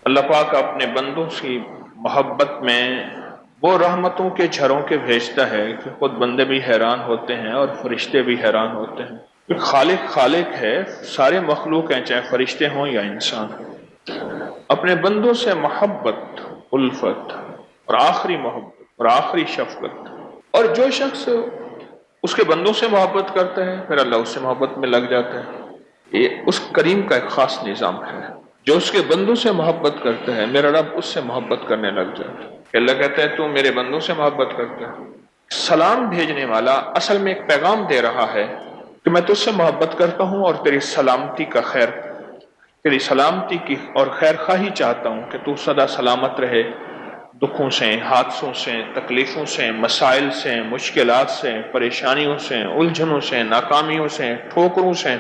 اللہ پاک اپنے بندوں کی محبت میں وہ رحمتوں کے جھروں کے بھیجتا ہے کہ خود بندے بھی حیران ہوتے ہیں اور فرشتے بھی حیران ہوتے ہیں۔ کہ خالق ہے، سارے مخلوق ہیں، چاہے فرشتے ہوں یا انسان ہوں، اپنے بندوں سے محبت، الفت اور آخری محبت اور آخری شفقت، اور جو شخص اس کے بندوں سے محبت کرتا ہے پھر اللہ اس سے محبت میں لگ جاتا ہے۔ یہ اس کریم کا ایک خاص نظام ہے، جو اس کے بندوں سے محبت کرتا ہے میرا رب اس سے محبت کرنے لگ جاتا ہے۔ کہ اللہ کہتا ہے تو میرے بندوں سے محبت کرتا ہے۔ سلام بھیجنے والا اصل میں ایک پیغام دے رہا ہے کہ میں تجھ سے محبت کرتا ہوں اور تیری سلامتی کا خیر، تیری سلامتی کی اور خیر خواہی چاہتا ہوں کہ تو سدا سلامت رہے، دکھوں سے، حادثوں سے، تکلیفوں سے، مسائل سے، مشکلات سے، پریشانیوں سے، الجھنوں سے، ناکامیوں سے، ٹھوکروں سے،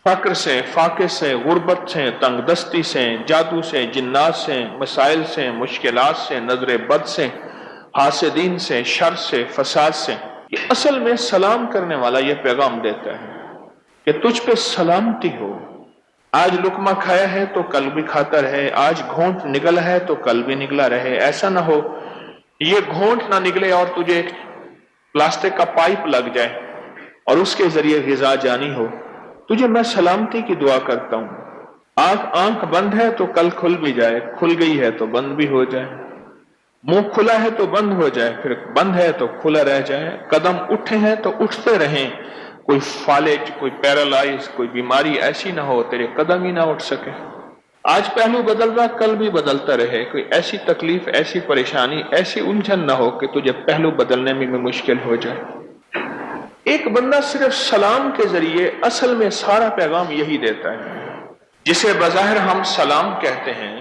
فقر سے، فاقے سے، غربت سے، تنگ دستی سے، جادو سے، جنات سے، مسائل سے، مشکلات سے، نظر بد سے، حاسدین سے، شر سے، فساد سے۔ یہ اصل میں سلام کرنے والا یہ پیغام دیتا ہے کہ تجھ پہ سلامتی ہو، آج لقمہ کھایا ہے تو کل بھی کھاتا رہے، آج گھونٹ نگلا ہے تو کل بھی نگلا رہے۔ ایسا نہ ہو یہ گھونٹ نہ نگلے اور تجھے ایک پلاسٹک کا پائپ لگ جائے اور اس کے ذریعے غذا جانی ہو۔ تجھے میں سلامتی کی دعا کرتا ہوں، آنکھ بند ہے تو کل کھل بھی جائے، کھل گئی ہے تو بند بھی ہو جائے، منہ کھلا ہے تو بند ہو جائے، پھر بند ہے تو کھلا رہ جائے، قدم اٹھے ہیں تو اٹھتے رہیں، کوئی فالج، کوئی پیرالائز، کوئی بیماری ایسی نہ ہو تیرے قدم ہی نہ اٹھ سکے۔ آج پہلو بدل رہا کل بھی بدلتا رہے، کوئی ایسی تکلیف، ایسی پریشانی، ایسی الجھن نہ ہو کہ تجھے پہلو بدلنے میں مشکل ہو جائے۔ ایک بندہ صرف سلام کے ذریعے اصل میں سارا پیغام یہی دیتا ہے، جسے بظاہر ہم سلام کہتے ہیں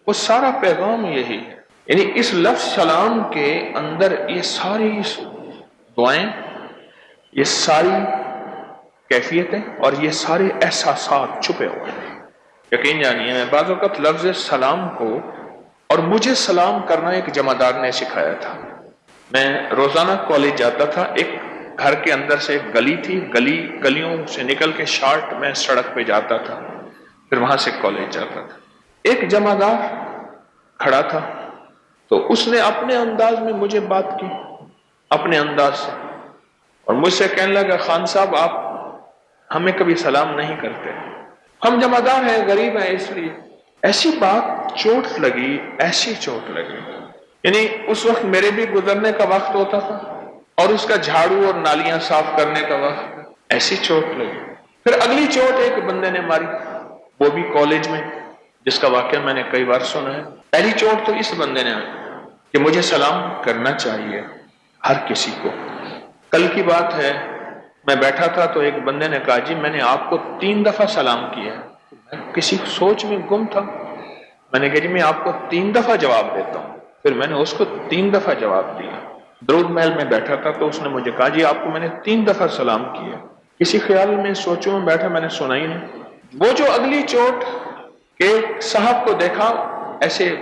وہ سارا پیغام یہی ہے۔ یعنی اس لفظ سلام کے اندر یہ ساری دعائیں، یہ ساری کیفیتیں اور یہ سارے احساسات چھپے ہوئے ہیں۔ یقین جانیے میں بعض اوقات لفظ سلام کو اور مجھے سلام کرنا ایک جمعدار نے سکھایا تھا۔ میں روزانہ کالج جاتا تھا، ایک گھر کے اندر سے ایک گلی تھی، گلیوں سے نکل کے شارٹ میں سڑک پہ جاتا تھا، پھر وہاں سے کالج جاتا تھا۔ ایک جمعدار کھڑا تھا تو اس نے اپنے انداز میں مجھے بات کی، اپنے انداز سے، اور مجھ سے کہنے لگا خان صاحب آپ ہمیں کبھی سلام نہیں کرتے، ہم جمعدار ہیں، غریب ہیں، اس لیے۔ ایسی بات چوٹ لگی، ایسی چوٹ لگی، یعنی اس وقت میرے بھی گزرنے کا وقت ہوتا تھا اور اس کا جھاڑو اور نالیاں صاف کرنے کا وقت، ایسی چوٹ لگی۔ پھر اگلی چوٹ ایک بندے نے ماری، وہ بھی کالج میں، جس کا واقعہ میں نے کئی بار سنا ہے۔ پہلی چوٹ تو اس بندے نے کہ مجھے سلام کرنا چاہیے ہر کسی کو۔ کل کی بات ہے، میں بیٹھا تھا تو ایک بندے نے کہا جی میں نے آپ کو 3 دفعہ سلام کیا ہے۔ میں کسی سوچ میں گم تھا، میں نے کہا جی میں آپ کو 3 دفعہ جواب دیتا ہوں، پھر میں نے اس کو 3 دفعہ جواب دیا۔ درود محل میں بیٹھا تھا تو اس نے مجھے کہا جی آپ کو میں نے 3 دفعہ سلام کیا۔ کسی خیال میں سوچوں میں بیٹھا، میں نے سنا ہی نہیں۔ وہ جو اگلی چوٹ کہ صاحب کو دیکھا ایسے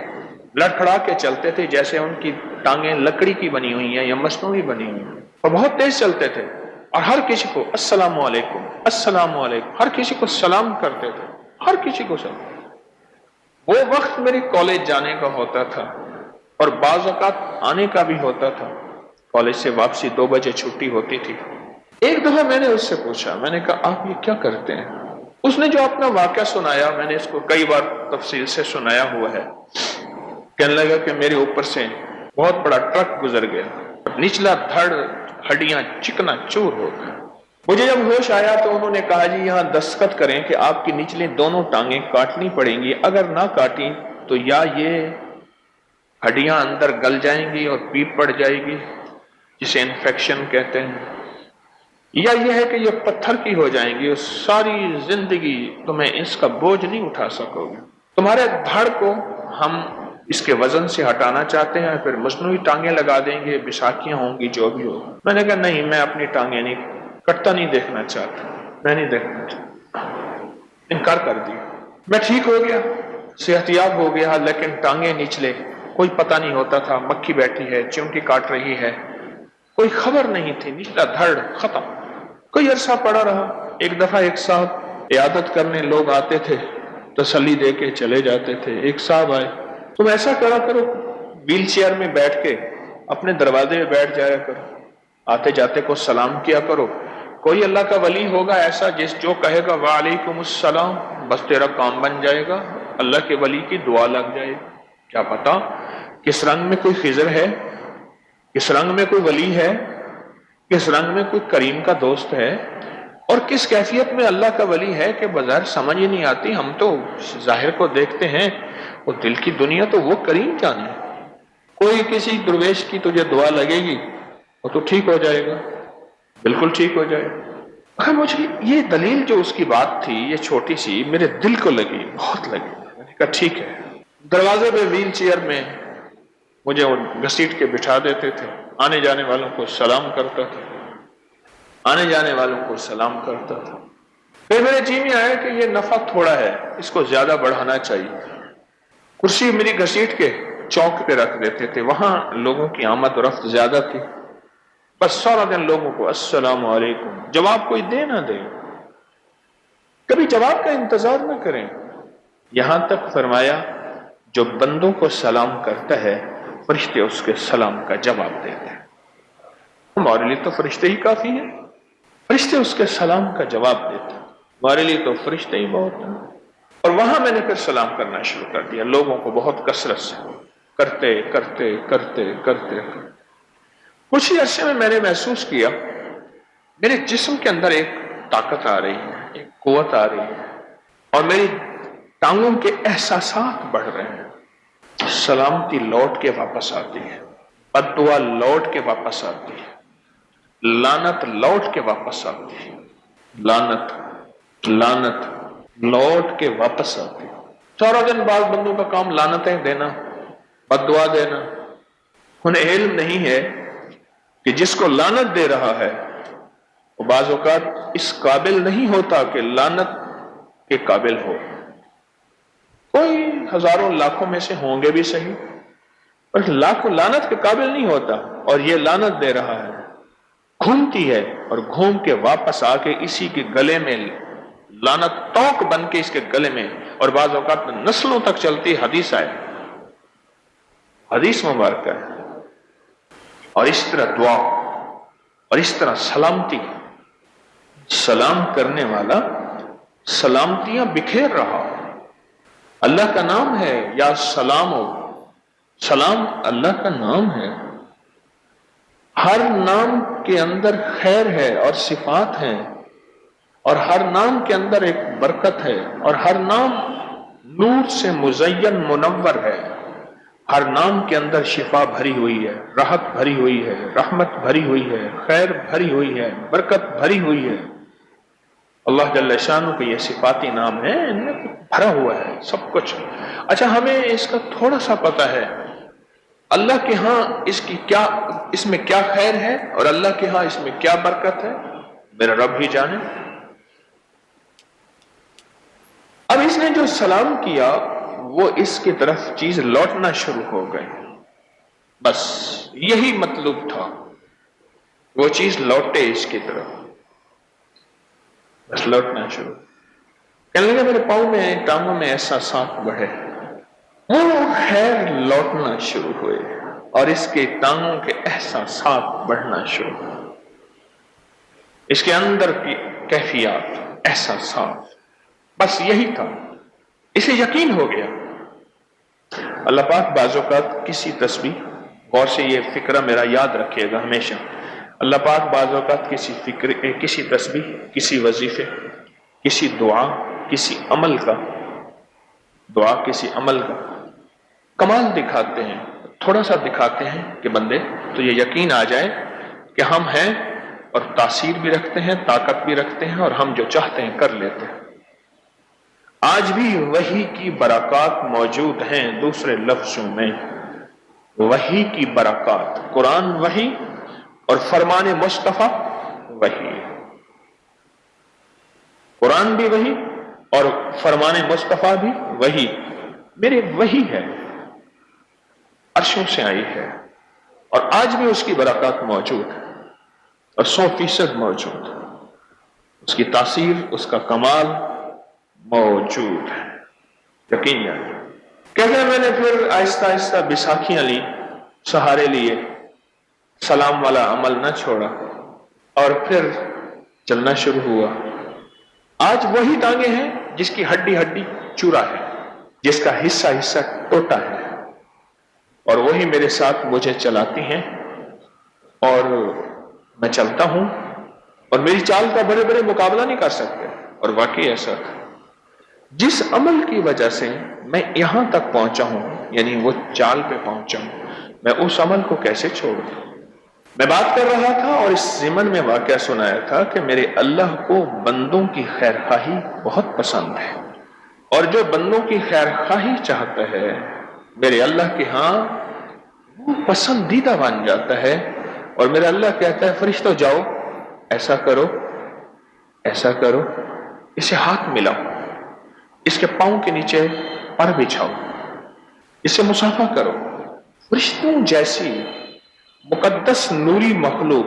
لڑکھڑا کے چلتے تھے جیسے ان کی ٹانگیں لکڑی کی بنی ہوئی ہیں یا مصنوعی بنی ہوئی ہیں، اور بہت تیز چلتے تھے اور ہر کسی کو السلام علیکم السلام علیکم، ہر کسی کو سلام کرتے تھے، ہر کسی کو سلام۔ وہ وقت میری کالج جانے کا ہوتا تھا اور بعض اوقات آنے کا بھی ہوتا تھا، کالج سے واپسی 2 بجے چھٹی ہوتی تھی۔ ایک دفعہ میں نے اس سے پوچھا، میں نے کہا آپ یہ کیا کرتے ہیں؟ اس نے جو اپنا واقعہ سنایا، میں نے اس کو کئی بار تفصیل سے سنایا ہوا ہے۔ کہنے لگا کہ میرے اوپر سے بہت بڑا ٹرک گزر گیا، نچلا دھڑ ہڈیاں چکنا چور ہو گئے۔ مجھے جب ہوش آیا تو انہوں نے کہا جی یہاں دستخط کریں کہ آپ کی نچلی دونوں ٹانگیں کاٹنی پڑیں گی، اگر نہ کاٹیں تو یا یہ ہڈیاں اندر گل جائیں گی اور پیپ پڑ جائے گی جسے انفیکشن کہتے ہیں، یا یہ ہے کہ یہ پتھر کی ہو جائیں گی اور ساری زندگی تمہیں اس کا بوجھ نہیں اٹھا سکو گے۔ تمہارے دھڑ کو ہم اس کے وزن سے ہٹانا چاہتے ہیں، پھر مصنوعی ٹانگیں لگا دیں گے، بساکیاں ہوں گی، جو بھی ہوگا۔ میں نے کہا نہیں، میں اپنی ٹانگیں نہیں کٹتا نہیں دیکھنا چاہتا، میں نہیں دیکھنا چاہتا، انکار کر دیا۔ میں ٹھیک ہو گیا، صحت یاب ہو گیا، لیکن ٹانگیں نچلے کوئی پتہ نہیں ہوتا تھا، مکھی بیٹھی ہے، چیونٹی کاٹ رہی ہے، کوئی خبر نہیں تھی، نچلا دھڑ ختم۔ کوئی عرصہ پڑا رہا، ایک دفعہ ایک صاحب عیادت کرنے لوگ آتے تھے، تسلی دے کے چلے جاتے تھے۔ ایک صاحب آئے، تم ایسا کرا کرو، ویل چیئر میں بیٹھ کے اپنے دروازے میں بیٹھ جایا کرو، آتے جاتے کو سلام کیا کرو، کوئی اللہ کا ولی ہوگا ایسا جو کہے گا وعلیکم السلام، بس تیرا کام بن جائے گا، اللہ کے ولی کی دعا لگ جائے گی۔ کیا پتا کس رنگ میں کوئی خضر ہے، کس رنگ میں کوئی ولی ہے، کس رنگ میں کوئی کریم کا دوست ہے، اور کس کیفیت میں اللہ کا ولی ہے کہ بظاہر سمجھ ہی نہیں آتی۔ ہم تو ظاہر کو دیکھتے ہیں، وہ دل کی دنیا تو وہ کریم جانے۔ کوئی کسی درویش کی تجھے دعا لگے گی وہ تو ٹھیک ہو جائے گا، بالکل ٹھیک ہو جائے گا۔ مجھے یہ دلیل جو اس کی بات تھی، یہ چھوٹی سی، میرے دل کو لگی، بہت لگی۔ میں نے کہا ٹھیک ہے۔ دروازے پہ ویل چیئر میں مجھے گھسیٹ کے بٹھا دیتے تھے، آنے جانے والوں کو سلام کرتا تھا، آنے جانے والوں کو سلام کرتا تھا۔ پھر میرے جی میں آیا کہ یہ نفع تھوڑا ہے، اس کو زیادہ بڑھانا چاہیے۔ کرسی میری گھسیٹ کے چوک پہ رکھ دیتے تھے، وہاں لوگوں کی آمد و رفت زیادہ تھی، بس سارا دن لوگوں کو السلام علیکم، جواب کوئی دے نہ دے، کبھی جواب کا انتظار نہ کریں۔ یہاں تک فرمایا جو بندوں کو سلام کرتا ہے فرشتے اس کے سلام کا جواب دیتے ہیں۔ ہمارے لیے تو فرشتے ہی کافی ہیں، فرشتے اس کے سلام کا جواب دیتے ہیں، ہمارے لیے تو فرشتے ہی بہت ہیں۔ اور وہاں میں نے پھر سلام کرنا شروع کر دیا، لوگوں کو بہت کثرت سے کرتے کرتے کرتے کرتے کچھ ہی عرصے میں نے محسوس کیا میرے جسم کے اندر ایک طاقت آ رہی ہے، ایک قوت آ رہی ہے، اور میری ٹانگوں کے احساسات بڑھ رہے ہیں۔ سلامتی لوٹ کے واپس آتی ہے، بددعا لوٹ کے واپس آتی ہے، لعنت لوٹ کے واپس آتی ہے، لعنت لوٹ کے واپس آتی ہے۔ سارا دن بعض بندوں کا کام لعنتیں دینا، بددعا دینا، انہیں علم نہیں ہے کہ جس کو لعنت دے رہا ہے وہ بعض اوقات اس قابل نہیں ہوتا کہ لعنت کے قابل ہو۔ کوئی ہزاروں لاکھوں میں سے ہوں گے بھی صحیح، پر لاکھوں لعنت کے قابل نہیں ہوتا، اور یہ لعنت دے رہا ہے، گھومتی ہے اور گھوم کے واپس آ کے اسی کے گلے میں لعنت توق بن کے اس کے گلے میں، اور بعض اوقات نسلوں تک چلتی حدیث آئے، حدیث مبارکہ ہے۔ اور اس طرح دعا اور اس طرح سلامتی، سلام کرنے والا سلامتیاں بکھیر رہا۔ اللہ کا نام ہے یا سلام ہو، سلام اللہ کا نام ہے، ہر نام کے اندر خیر ہے اور صفات ہیں، اور ہر نام کے اندر ایک برکت ہے، اور ہر نام نور سے مزین منور ہے، ہر نام کے اندر شفا بھری ہوئی ہے، راحت بھری ہوئی ہے، رحمت بھری ہوئی ہے، خیر بھری ہوئی ہے، برکت بھری ہوئی ہے۔ اللہ جل شانہ کے یہ صفاتی نام ہے، ان میں بھرا ہوا ہے سب کچھ۔ اچھا، ہمیں اس کا تھوڑا سا پتہ ہے اللہ کے ہاں اس میں کیا خیر ہے، اور اللہ کے ہاں اس میں کیا برکت ہے، میرا رب ہی جانے۔ اب اس نے جو سلام کیا وہ اس کی طرف چیز لوٹنا شروع ہو گئی، بس یہی مطلوب تھا، وہ چیز لوٹے اس کی طرف، بس لوٹنا شروع۔ کہنے لگا میرے پاؤں میں ٹانگوں میں احساسات بڑھے، وہ خیر لوٹنا شروع ہوئے، اور اس کے ٹانگوں کے احساسات بڑھنا شروع ہوئے، اس کے اندر کی کیفیات، احساسات، بس یہی تھا، اسے یقین ہو گیا۔ اللہ پاک بعض اوقات کسی تسبیح، غور سے یہ فکرہ میرا یاد رکھیے گا ہمیشہ، اللہ پاک بعض اوقات کسی تسبیح، کسی وظیفے، کسی دعا، کسی عمل کا کمال دکھاتے ہیں، تھوڑا سا دکھاتے ہیں کہ بندے تو یہ یقین آ جائے کہ ہم ہیں، اور تاثیر بھی رکھتے ہیں، طاقت بھی رکھتے ہیں، اور ہم جو چاہتے ہیں کر لیتے ہیں۔ آج بھی وحی کی برکات موجود ہیں، دوسرے لفظوں میں وحی کی برکات، قرآن وحی اور فرمان مصطفیٰ وحی، قرآن بھی وحی اور فرمان مصطفیٰ بھی وحی، میرے وحی ہے، عرشوں سے آئی ہے، اور آج بھی اس کی برکات موجود ہے، اور 100% موجود ہے، اس کی تاثیر، اس کا کمال موجود ہے۔ یقین جانیے۔ کہتے ہیں میں نے پھر آہستہ آہستہ بیساکھیاں لی، سہارے لیے، سلام والا عمل نہ چھوڑا اور پھر چلنا شروع ہوا۔ آج وہی ٹانگیں ہیں جس کی ہڈی ہڈی چورا ہے، جس کا حصہ حصہ ٹوٹا ہے، اور وہی میرے ساتھ مجھے چلاتی ہیں اور میں چلتا ہوں، اور میری چال کا بڑے بڑے مقابلہ نہیں کر سکتے۔ اور واقعی ایسا تھا، جس عمل کی وجہ سے میں یہاں تک پہنچا ہوں، یعنی وہ چال پہ پہنچا ہوں، میں اس عمل کو کیسے چھوڑ دوں؟ میں بات کر رہا تھا اور اس ضمن میں واقعہ سنایا تھا کہ میرے اللہ کو بندوں کی خیر خواہی بہت پسند ہے، اور جو بندوں کی خیر خواہی چاہتا ہے میرے اللہ کے ہاں وہ پسندیدہ بن جاتا ہے۔ اور میرا اللہ کہتا ہے فرشتوں جاؤ، ایسا کرو، ایسا کرو، اسے ہاتھ ملاؤ، اس کے پاؤں کے نیچے پر بچھاؤ، اسے مصافحہ کرو۔ فرشتوں جیسی مقدس نوری مخلوق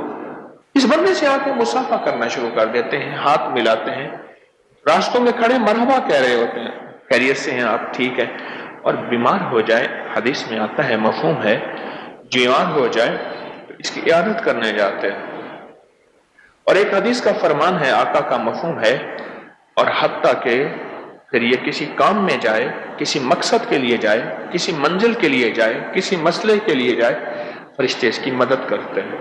اس بندے سے آ کے مصافحہ کرنا شروع کر دیتے ہیں، ہاتھ ملاتے ہیں، راستوں میں کھڑے مرحبا کہہ رہے ہوتے ہیں، خیریت سے ہیں آپ، ٹھیک ہے، اور بیمار ہو جائے، حدیث میں آتا ہے، مفہوم ہے، بیمار ہو جائے تو اس کی عیادت کرنے جاتے ہیں۔ اور ایک حدیث کا فرمان ہے، آقا کا مفہوم ہے، اور حتیٰ کہ پھر یہ کسی کام میں جائے، کسی مقصد کے لیے جائے، کسی منزل کے لیے جائے، کسی مسئلے کے لیے جائے، فرشتے اس کی مدد کرتے ہیں۔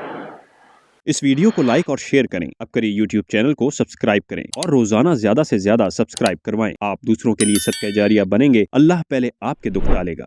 اس ویڈیو کو لائک اور شیئر کریں، اب کریں یوٹیوب چینل کو سبسکرائب کریں اور روزانہ زیادہ سے زیادہ سبسکرائب کروائیں۔ آپ دوسروں کے لیے صدقہ جاریہ بنیں گے، اللہ پہلے آپ کے دکھ ٹالے گا۔